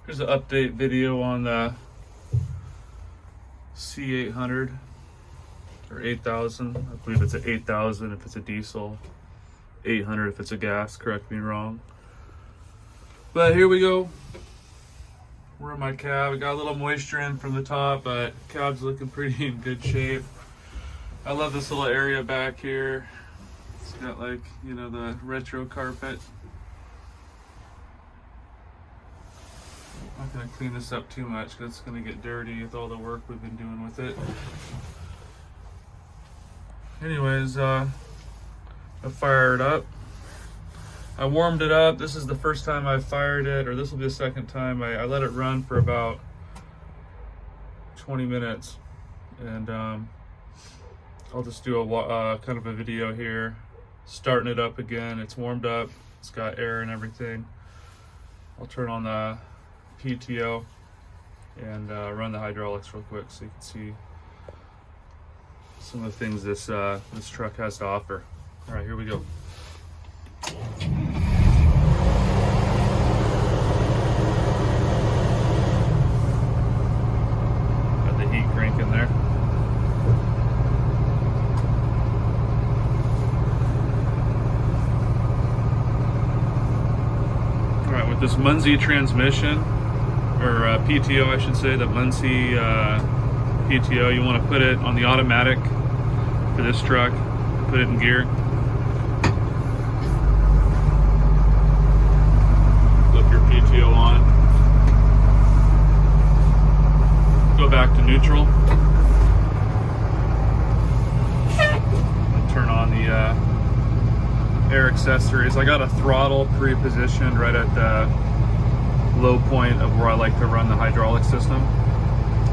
Here's an update video on the C800 or 8000. I believe it's an 8000 if it's a diesel, 800 if it's a gas, correct me wrong. But here we go. We're in my cab. I got a little moisture in from the top, but cab's looking pretty in good shape. I love this little area back here. It's got, like, you know, the retro carpet. I'm not gonna clean this up too much because it's gonna get dirty with all the work we've been doing with it. Anyways, I fired it up. I warmed it up. This is the first time I fired it, or this will be the second time. I let it run for about 20 minutes, and I'll just do a kind of a video here, starting it up again. It's warmed up. It's got air and everything. I'll turn on the PTO and run the hydraulics real quick so you can see some of the things this this truck has to offer. All right, here we go. Got the heat cranking there. All right, with this Muncie transmission, or PTO I should say, the Muncie PTO, you want to put it on the automatic for this truck, put it in gear. Flip your PTO on. Go back to neutral. And turn on the air accessories. I got a throttle pre-positioned right at the low point of where I like to run the hydraulic system.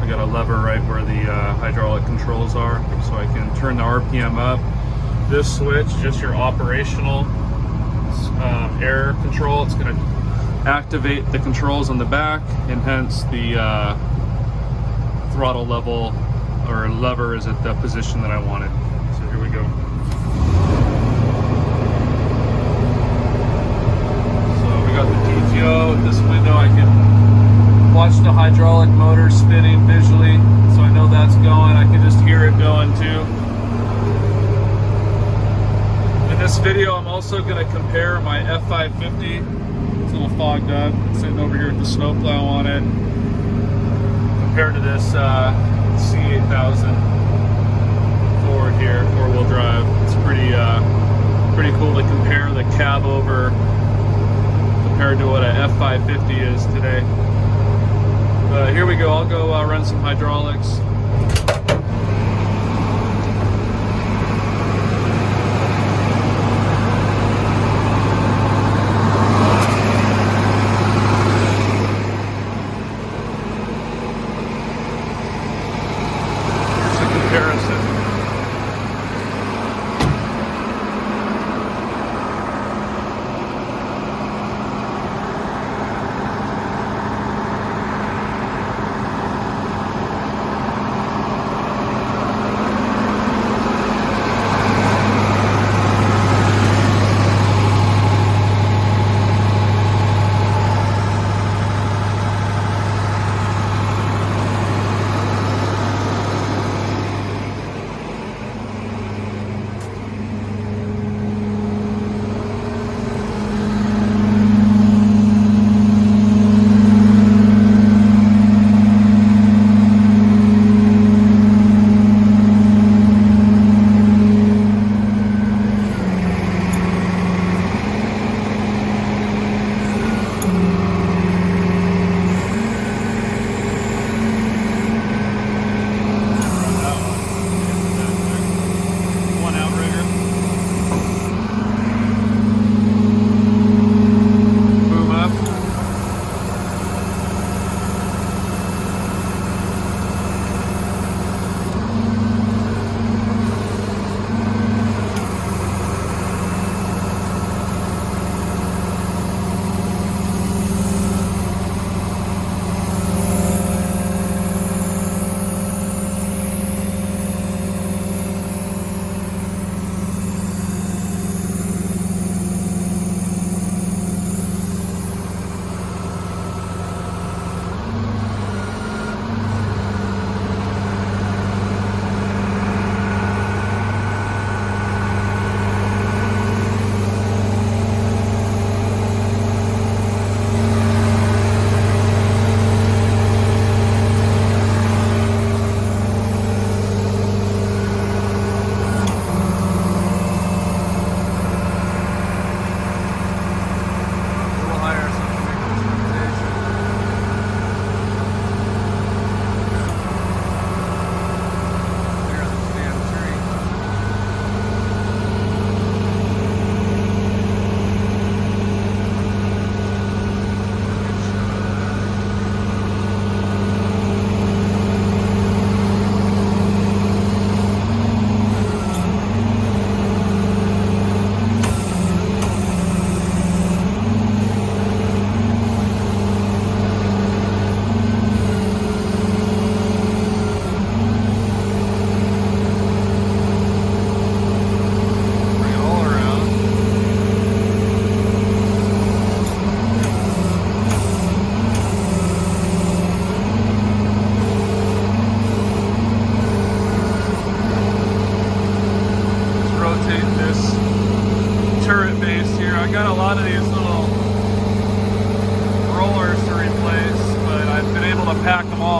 I got a lever right where the hydraulic controls are, so I can turn the RPM up. This switch, just your operational air control. It's going to activate the controls on the back, and hence the throttle level or lever is at the position that I wanted. So here we go. So we got the PTO. This window I can watch the hydraulic motor spinning visually, so I know that's going. I can just hear it going too. In this video, I'm also going to compare my f-550. It's a little fogged up. It's sitting over here with the snowplow on it, compared to this C8000 Ford here, four-wheel drive. It's pretty cool to compare the cab over compared to what an f-550 is today. Here we go. I'll go run some hydraulics. Here's a comparison.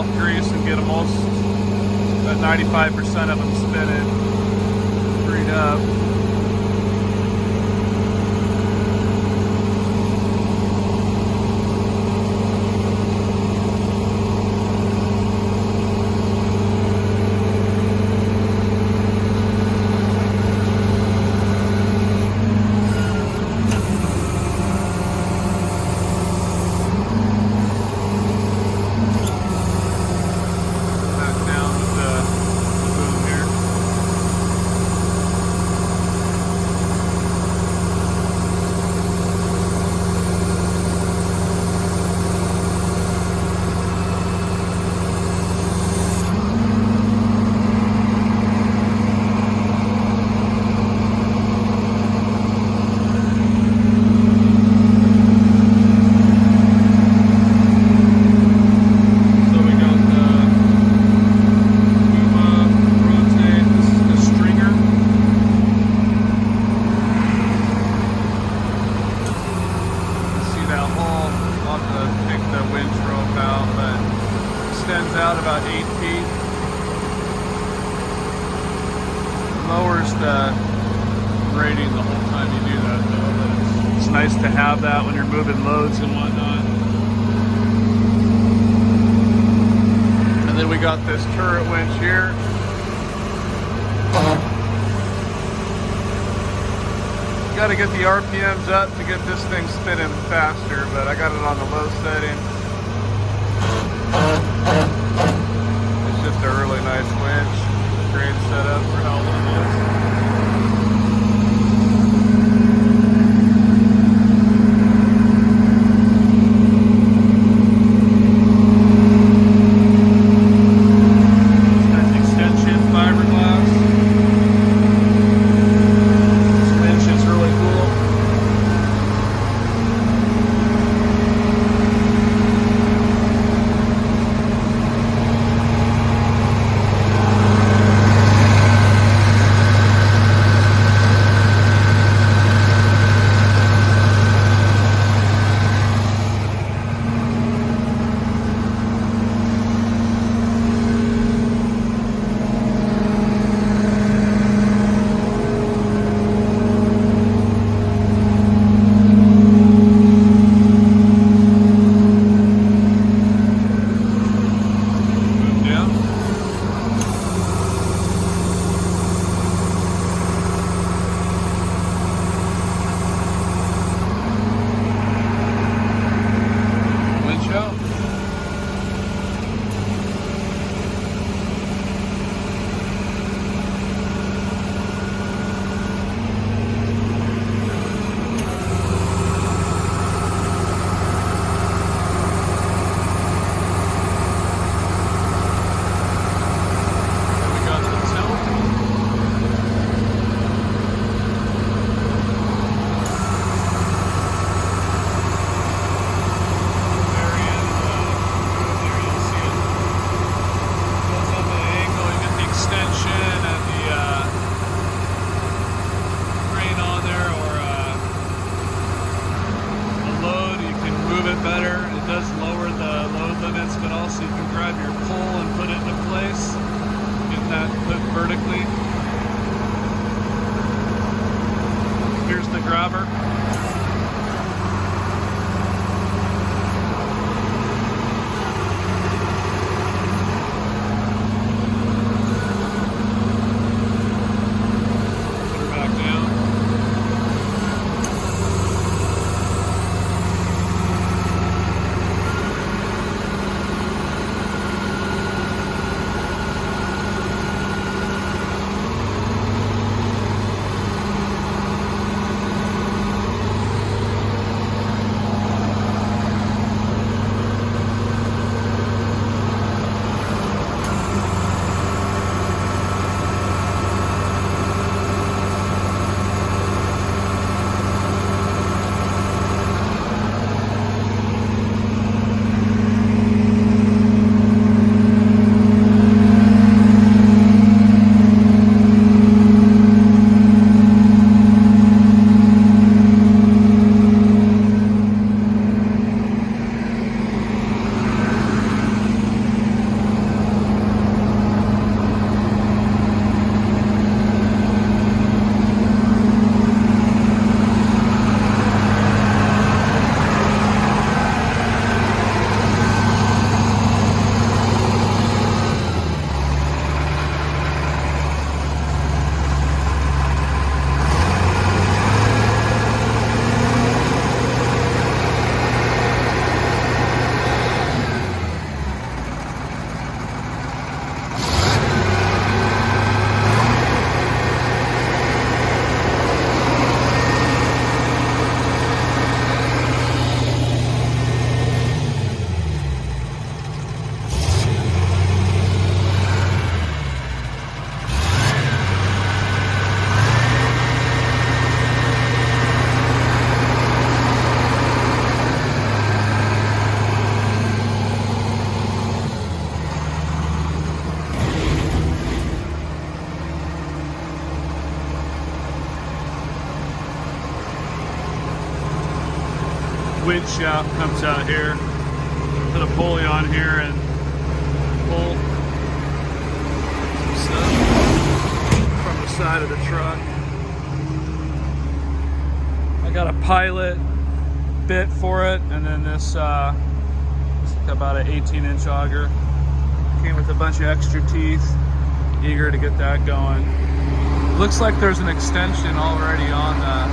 off grease and get them most, about 95% of them spinning, freed up. Out about 8 feet. Lowers the rating the whole time you do that though, but it's nice to have that when you're moving loads and whatnot. And then we got this turret winch here. Got to get the RPMs up to get this thing spinning faster, but I got it on the low setting. It's just a really nice winch. Great setup for how long it is. Nice extension fiberglass. This winch is really cool. Vertically. Here's the grabber. Put her back down. winch shaft comes out here. Put a pulley on here and pull some stuff from the side of the truck. I got a pilot bit for it, and then this it's about an 18-inch auger. Came with a bunch of extra teeth. Eager to get that going. Looks like there's an extension already on the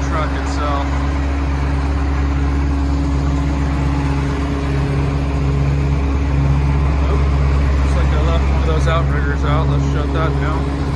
truck itself. Oh, looks like I left one of those outriggers out. Let's shut that down.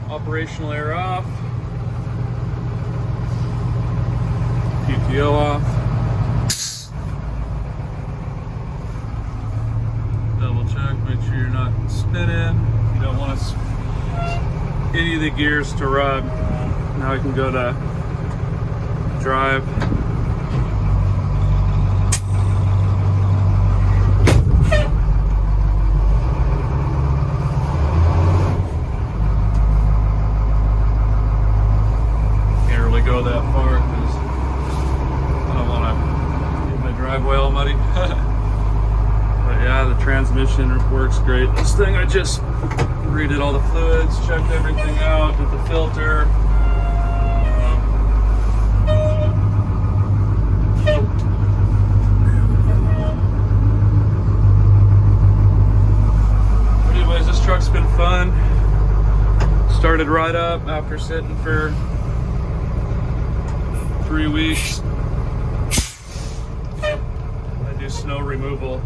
Operational air off, PTO off, double check, make sure you're not spinning. You don't want any of the gears to rub. Now I can go to drive. Go that far because I don't want to get my driveway all muddy. But yeah, the transmission works great. This thing, I just redid all the fluids, checked everything out, did the filter. Anyways, this truck's been fun. Started right up after sitting for 3 weeks. I do snow removal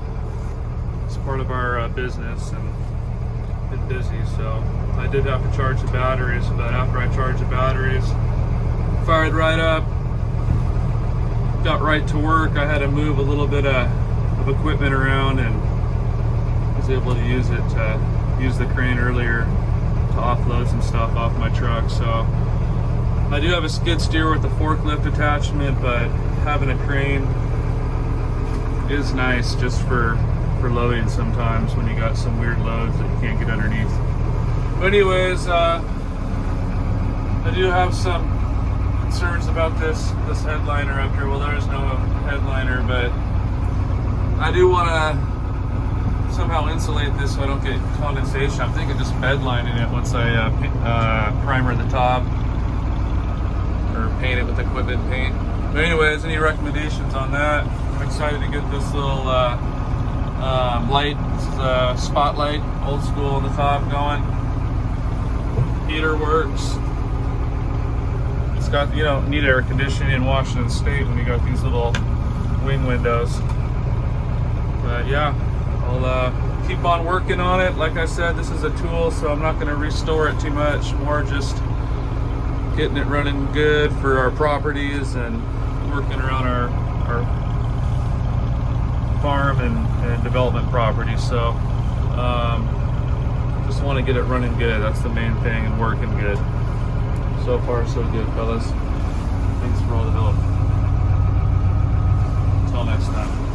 as part of our business, and been busy, so I did have to charge the batteries, but after I charged the batteries, fired right up, got right to work. I had to move a little bit of equipment around and was able to use the crane earlier to offload some stuff off my truck. So I do have a skid steer with a forklift attachment, but having a crane is nice just for loading sometimes when you got some weird loads that you can't get underneath. But anyways, I do have some concerns about this headliner up here. Well, there is no headliner, but I do want to somehow insulate this so I don't get condensation. I'm thinking just bed lining it once I primer the top, or paint it with equipment paint. But anyways, any recommendations on that? I'm excited to get this little light. This is a spotlight, old school on the top going. Heater works. It's got, you don't need air conditioning in Washington State when you got these little wing windows. But yeah, I'll keep on working on it. Like I said, this is a tool, so I'm not going to restore it too much. More just getting it running good for our properties and working around our farm and development properties. So just want to get it running good. That's the main thing, and working good. So far so good, fellas. Thanks for all the help. Until next time.